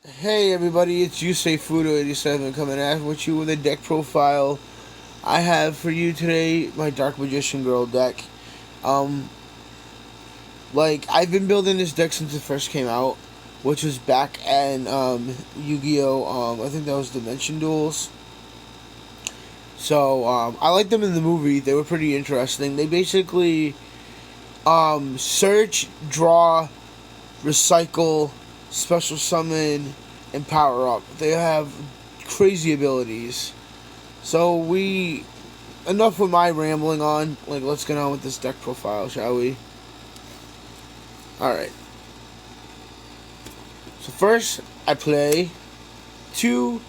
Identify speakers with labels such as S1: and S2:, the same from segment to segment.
S1: Hey everybody, it's Fudo87 coming at with you with a deck profile I have for you today, my Dark Magician Girl deck. Um, I've been building this deck since it first came out, which was back in Yu-Gi-Oh! I think that was Dimension Duels. So, I liked them in the movie. They were pretty interesting. They basically search, draw, recycle, special summon, and power up. They have crazy abilities. So enough with my rambling on. Let's get on with this deck profile, shall we? All right. So first, I play two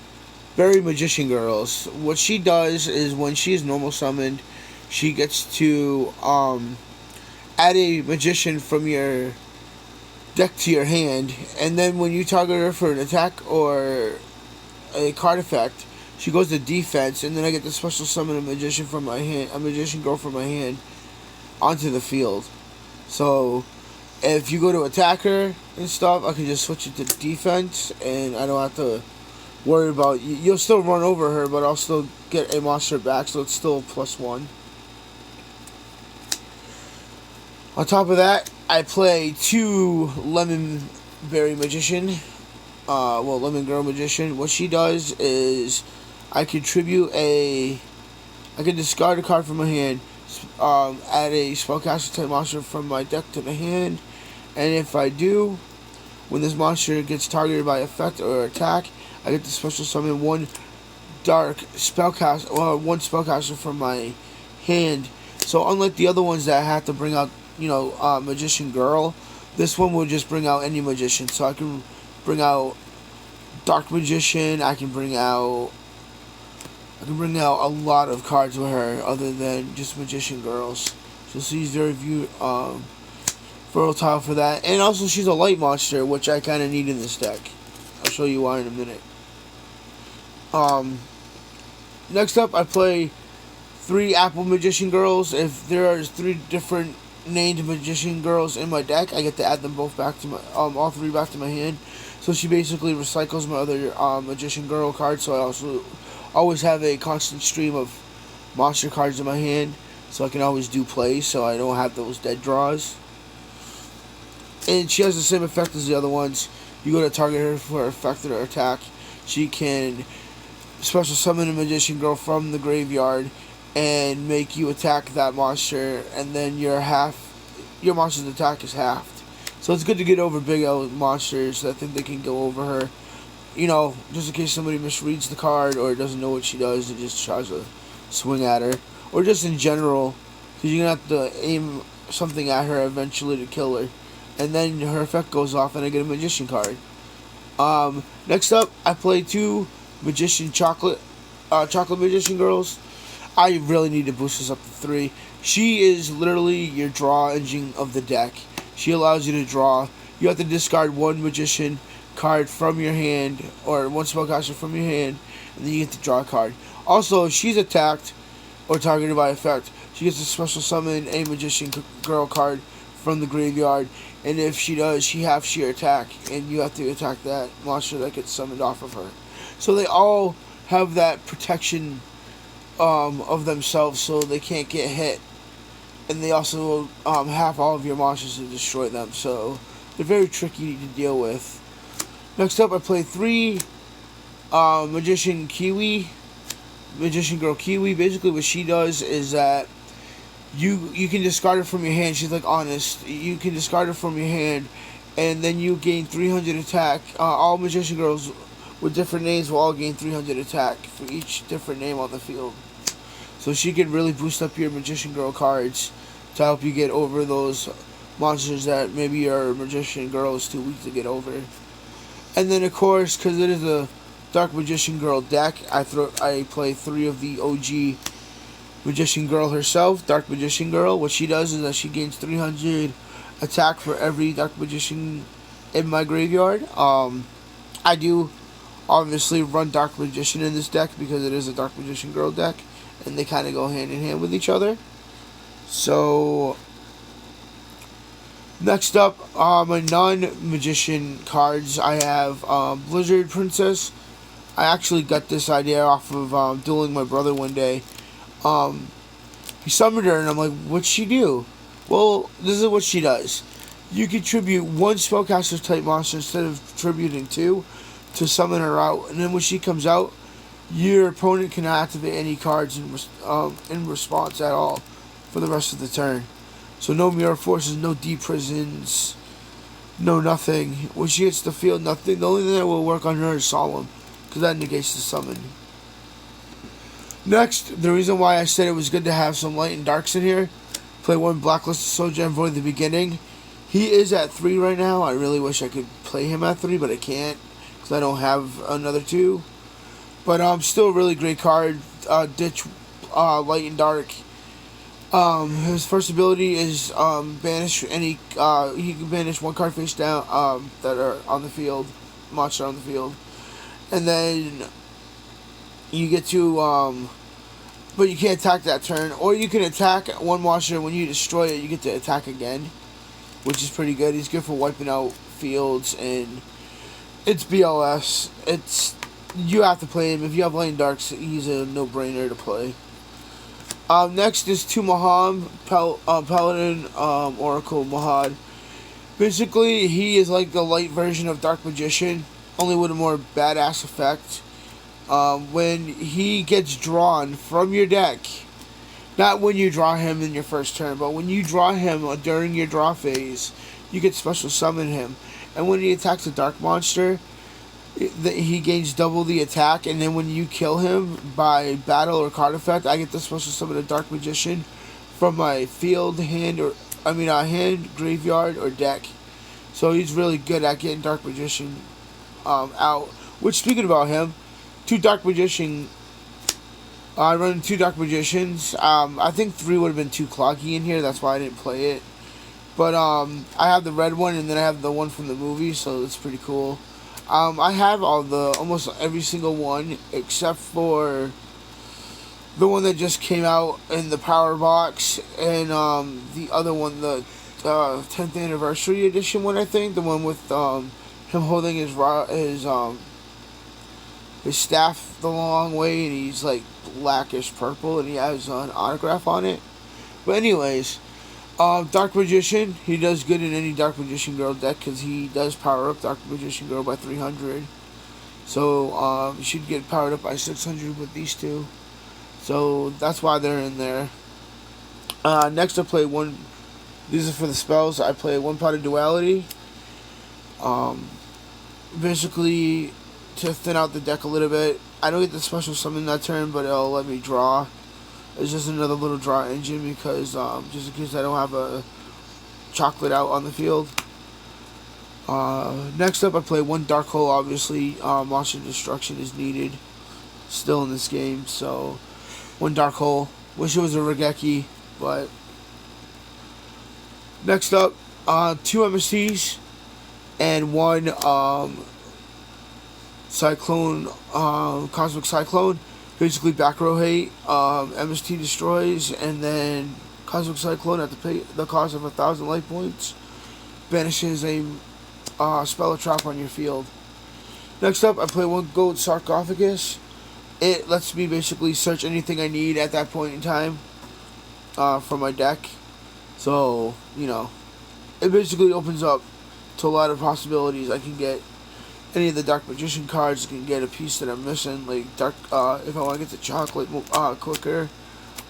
S1: Berry Magician Girls. What she does is when she is normal summoned, she gets to add a magician from your deck to your hand, and then when you target her for an attack or a card effect, she goes to defense, and then I get to special summon a magician from my hand, a magician girl from my hand, onto the field. So if you go to attack her and stuff, I can just switch it to defense, and I don't have to worry about. You'll still run over her, but I'll still get a monster back, so it's still +1. On top of that, I play two Lemon Berry Magician. Lemon Girl Magician. What she does is I can discard a card from my hand, add a spellcaster type monster from my deck to the hand, and if I do, when this monster gets targeted by effect or attack, I get to special summon one spellcaster from my hand. So unlike the other ones that have to bring out, Magician Girl, this one will just bring out any magician. So I can bring out Dark Magician. I can bring out a lot of cards with her other than just Magician Girls. So she's very versatile for that. And also she's a light monster, which I kind of need in this deck. I'll show you why in a minute. Next up, I play three Apple Magician Girls. If there are three different named Magician Girls in my deck, I get to add them both back to my all three back to my hand. So she basically recycles my other Magician Girl cards. So I also always have a constant stream of monster cards in my hand, so I can always do plays, so I don't have those dead draws. And she has the same effect as the other ones. You go to target her for effect or attack, she can special summon a Magician Girl from the graveyard and make you attack that monster, and then your monster's attack is halved. So it's good to get over big monsters that think they can go over her. Just in case somebody misreads the card or doesn't know what she does and just tries to swing at her. Or just in general, because you're going to have to aim something at her eventually to kill her. And then her effect goes off and I get a Magician card. Next up, I play two Chocolate Magician Girls. I really need to boost this up to 3. She is literally your draw engine of the deck. She allows you to draw. You have to discard one Magician card from your hand, or one spellcaster from your hand, and then you get to draw a card. Also, if she's attacked or targeted by effect, she gets to special summon a Magician Girl card from the graveyard, and if she does, she halves sheer attack, and you have to attack that monster that gets summoned off of her. So they all have that protection of themselves, so they can't get hit, and they also have all of your monsters to destroy them, so they're very tricky to deal with. Next up, I play 3 Magician Girl Kiwi. Basically, what she does is that you can discard her from your hand. She's like Honest. You can discard her from your hand, and then you gain 300 attack. All Magician Girls with different names will all gain 300 attack for each different name on the field. So she can really boost up your Magician Girl cards to help you get over those monsters that maybe your Magician Girl is too weak to get over. And then, of course, because it is a Dark Magician Girl deck, I play 3 of the OG Magician Girl herself, Dark Magician Girl. What she does is that she gains 300 attack for every Dark Magician in my graveyard. I do obviously run Dark Magician in this deck because it is a Dark Magician Girl deck, and they kind of go hand in hand with each other. So Next up, my non-magician cards. I have Blizzard Princess. I actually got this idea off of dueling my brother one day. Um, he summoned her, and I'm like, what'd she do? Well, this is what she does. You can tribute one spellcaster type monster instead of tributing two to summon her out, and then when she comes out, your opponent can activate any cards in response at all for the rest of the turn. So no mirror forces, no deep prisons, no nothing. When she hits the field, nothing. The only thing that will work on her is Solemn, because that negates the summon. Next, the reason why I said it was good to have some light and darks in here. Play one Blacklisted Soldier Envoy at the beginning. He is at 3 right now. I really wish I could play him at 3, but I can't, because I don't have another 2. But still a really great card. Ditch light and dark. His first ability is banish any. He can banish one card face down that are on the field, monster on the field, and then you get to. But you can't attack that turn, or you can attack one monster. When you destroy it, you get to attack again, which is pretty good. He's good for wiping out fields, and it's BLS. You have to play him if you have Lane Darks. He's a no-brainer to play. Next is Tu Maham, Paladin, Oracle Mahad. Basically, he is like the light version of Dark Magician, only with a more badass effect. When he gets drawn from your deck, not when you draw him in your first turn, but when you draw him during your draw phase, you can special summon him. And when he attacks a dark monster, he gains double the attack, and then when you kill him by battle or card effect, I get to special summon a Dark Magician from my field, hand, graveyard, or deck. So he's really good at getting Dark Magician out. Which, speaking about him, I run 2 Dark Magicians. I think 3 would have been too cloggy in here, that's why I didn't play it. But I have the red one, and then I have the one from the movie, so it's pretty cool. I have almost every single one except for the one that just came out in the Power Box, and the other one, the 10th anniversary edition one, I think, the one with him holding his staff the long way, and he's like blackish purple, and he has an autograph on it. But anyways. Dark Magician, he does good in any Dark Magician Girl deck because he does power up Dark Magician Girl by 300. So, you should get powered up by 600 with these 2. So, that's why they're in there. Next I play one, these are for the spells, I play One Pot of Duality. Basically, to thin out the deck a little bit. I don't get the special summon that turn, but it'll let me draw. It's just another little draw engine because just in case I don't have a chocolate out on the field. Next up, I play one Dark Hole. Obviously, monster destruction is needed still in this game, so one Dark Hole. Wish it was a Regeki, but next up, 2 MSTs and one Cyclone, Cosmic Cyclone. Basically back row hate, MST destroys, and then Cosmic Cyclone at the cost of 1,000 life points banishes a spell or trap on your field. Next up, I play one Gold Sarcophagus. It lets me basically search anything I need at that point in time from my deck. So, it basically opens up to a lot of possibilities. I can get any of the Dark Magician cards, can get a piece that I'm missing, like if I want to get the chocolate quicker,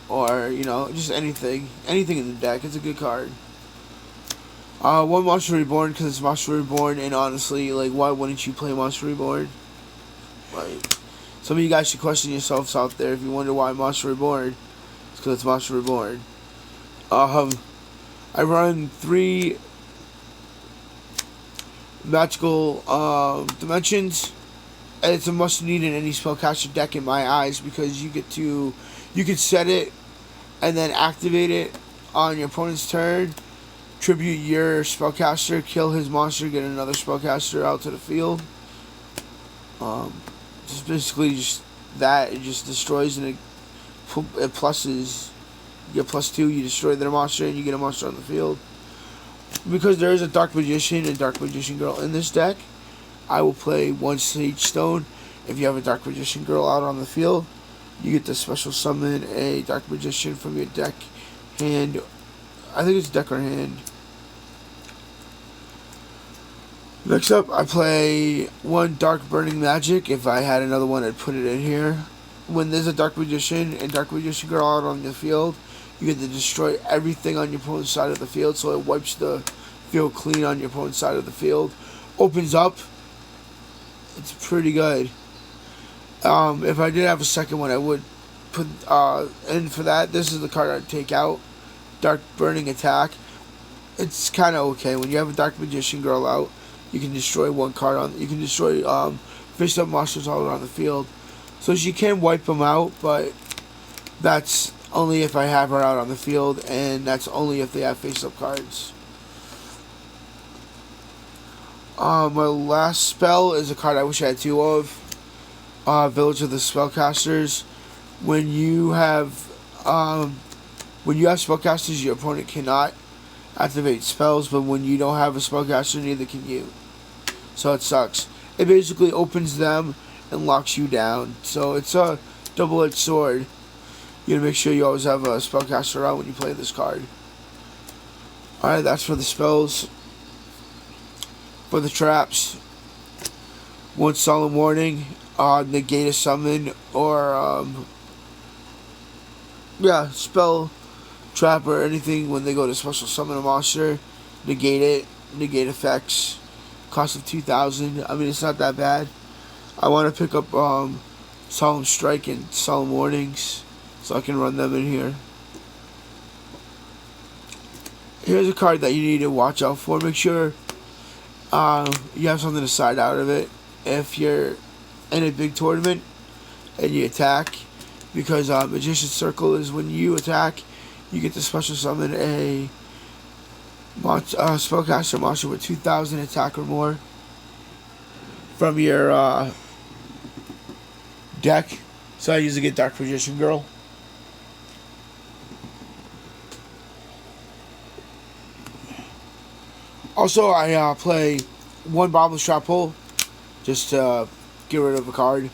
S1: or just anything in the deck. It's a good card. One Monster Reborn because it's Monster Reborn, and honestly, like, why wouldn't you play Monster Reborn? Like, some of you guys should question yourselves out there if you wonder why Monster Reborn. It's because it's Monster Reborn. I run 3 magical dimensions, and it's a must need in any spellcaster deck in my eyes, because you can set it and then activate it on your opponent's turn, tribute your spellcaster, kill his monster, get another spellcaster out to the field. Just basically just that. It just destroys, and it pluses. You get +2, you destroy their monster, and you get a monster on the field. because there is a Dark Magician and Dark Magician Girl in this deck, I will play one Sage Stone. If you have a Dark Magician Girl out on the field, you get to special summon a Dark Magician from your deck, hand. I think it's deck or hand. Next up, I play one Dark Burning Magic. If I had another one, I'd put it in here. When there's a Dark Magician and Dark Magician Girl out on the field, you get to destroy everything on your opponent's side of the field, so it wipes the field clean on your opponent's side of the field. Opens up. It's pretty good. If I did have a second one, I would put in for that. This is the card I'd take out. Dark Burning Attack. It's kind of okay. When you have a Dark Magician Girl out, you can destroy one card on. You can destroy face-up monsters all around the field. So she can wipe them out, but that's only if I have her out on the field, and that's only if they have face-up cards. My last spell is a card I wish I had two of. Village of the Spellcasters. When you have spellcasters, your opponent cannot activate spells, but when you don't have a spellcaster, neither can you. So it sucks. It basically opens them and locks you down. So it's a double-edged sword. You gotta make sure you always have a spellcaster out when you play this card. Alright, that's for the spells. For the traps, one Solemn Warning, negate a summon, or spell, trap, or anything when they go to special summon a monster. Negate it, negate effects. Cost of 2,000. I mean, it's not that bad. I want to pick up Solemn Strike and Solemn Warnings, so I can run them in here. Here's a card that you need to watch out for. Make sure you have something to side out of it if you're in a big tournament and you attack, because Magician's Circle is when you attack, you get to special summon a spellcaster monster with 2,000 attack or more from your deck. So I usually get Dark Magician Girl. Also, I play one Bottomless Trap Hole just to get rid of a card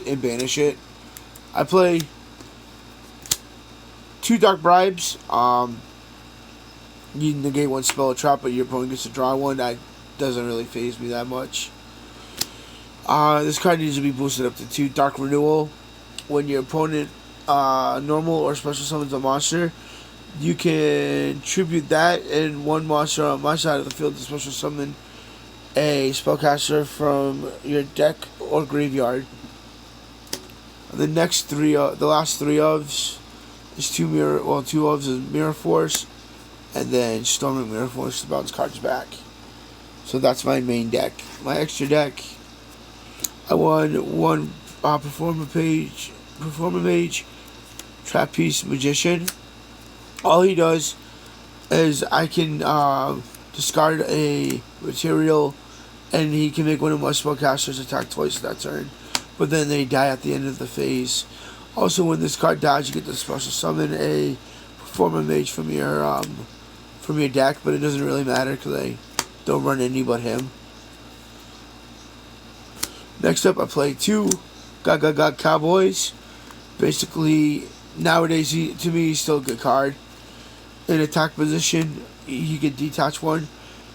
S1: and banish it. I play two Dark Bribes. You negate one spell or trap, but your opponent gets to draw one. That doesn't really faze me that much. This card needs to be boosted up to 2 Dark Renewal. When your opponent normal or special summons a monster, you can tribute that and one monster on my side of the field to special summon a spellcaster from your deck or graveyard. The last 3 ofs is 2 ofs is Mirror Force, and then Storming Mirror Force to bounce cards back. So that's my main deck. My extra deck, I won one Performer Mage, Trapeze Magician. All he does is I can discard a material, and he can make one of my spellcasters attack twice that turn, but then they die at the end of the phase. Also, when this card dies, you get to special summon a Performer Mage from your deck, but it doesn't really matter because I don't run any but him. Next up, I play 2 Cowboys. Basically, nowadays, to me, he's still a good card. In attack position, he can detach one.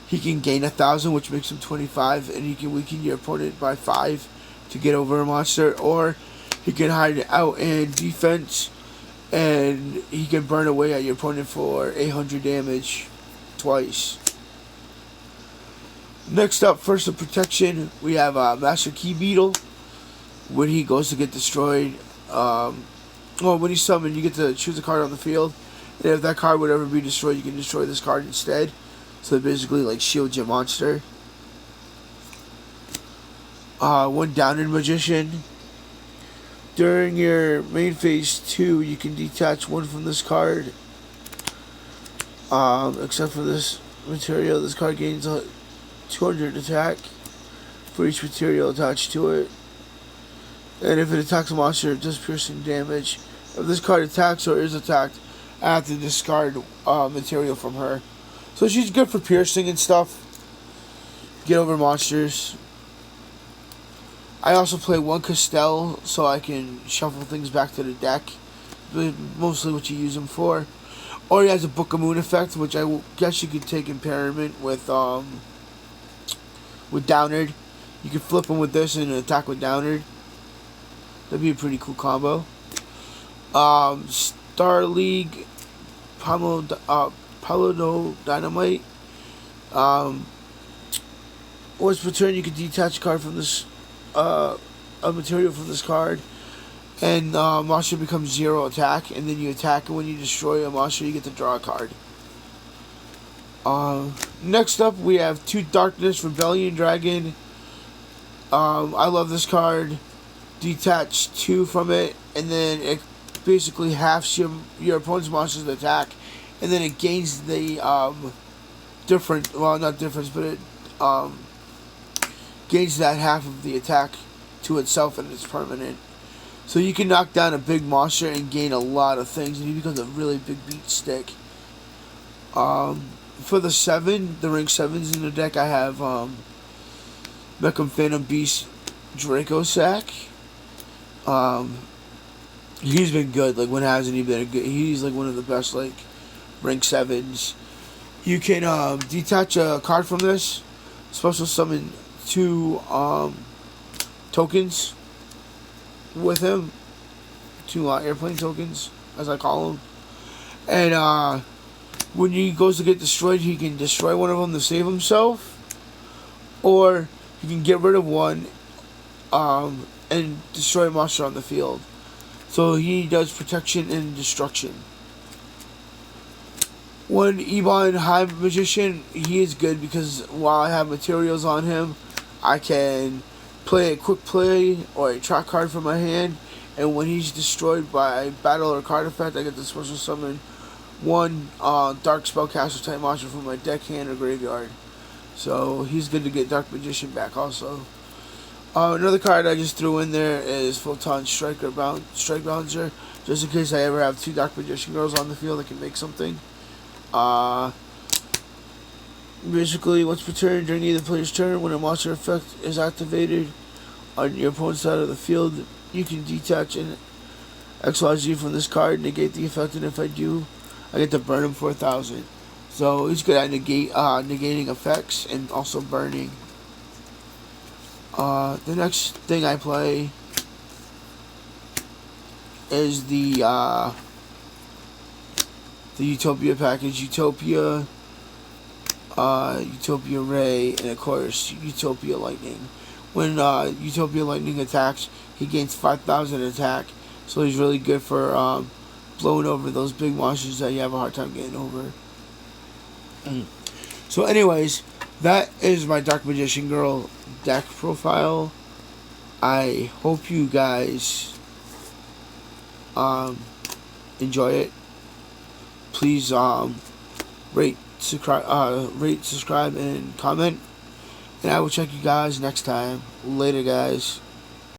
S1: He can gain 1,000, which makes him 25, and he can weaken your opponent by 5 to get over a monster. Or he can hide out in defense, and he can burn away at your opponent for 800 damage twice. Next up, first of protection, we have Master Key Beetle. When he goes to get destroyed, when he's summoned, you get to choose a card on the field, and if that card would ever be destroyed, you can destroy this card instead. So it basically like shields your monster. One Downed Magician. During your main phase 2, you can detach one from this card. Except for this material, this card gains 200 attack for each material attached to it. And if it attacks a monster, it does piercing damage. If this card attacks or is attacked, I have to discard material from her. So she's good for piercing and stuff. Get over monsters. I also play one Castell so I can shuffle things back to the deck. Mostly what you use them for. Or he has a Book of Moon effect, which I guess you could take in pairment with Downard. You could flip him with this and attack with Downard. That'd be a pretty cool combo. Star League, Paladino Dynamite. Once per turn, you can detach a card from this, a material from this card, and monster becomes 0 attack, and then you attack, and when you destroy a monster, you get to draw a card. Next up, we have 2 Darkness Rebellion Dragon. I love this card. Detach 2 from it, and then it basically halves your opponent's monster's attack, and then it gains the not difference, but it gains that half of the attack to itself, and it's permanent. So you can knock down a big monster and gain a lot of things, and he becomes a really big beat stick. For the rank 7s in the deck, I have Mecham Phantom Beast Draco Sack. He's been good. Like, when hasn't he been good? He's like one of the best, like, rank 7s. You can detach a card from this, special summon 2 tokens with him, 2 airplane tokens, as I call them. And when he goes to get destroyed, he can destroy one of them to save himself, or he can get rid of one and destroy a monster on the field. So he does protection and destruction. One Ebon High Magician, he is good because while I have materials on him, I can play a quick play or a track card from my hand, and when he's destroyed by battle or card effect, I get to special summon 1 Dark Spellcaster type monster from my deck, hand, or graveyard. So he's good to get Dark Magician back also. Another card I just threw in there is Photon Strike Balancer, just in case I ever have 2 Dark Magician girls on the field that can make something. Basically, once per turn, during either player's turn, when a monster effect is activated on your opponent's side of the field, you can detach an XYZ from this card, negate the effect, and if I do, I get to burn him for 1,000. So he's good at negating effects and also burning. The next thing I play is the Utopia package. Utopia, Utopia Ray, and of course Utopia Lightning. When Utopia Lightning attacks, he gains 5,000 attack, so he's really good for blowing over those big monsters that you have a hard time getting over. So anyways, that is my Dark Magician Girl deck profile. I hope you guys enjoy it. Please rate, subscribe, and comment. And I will check you guys next time. Later, guys.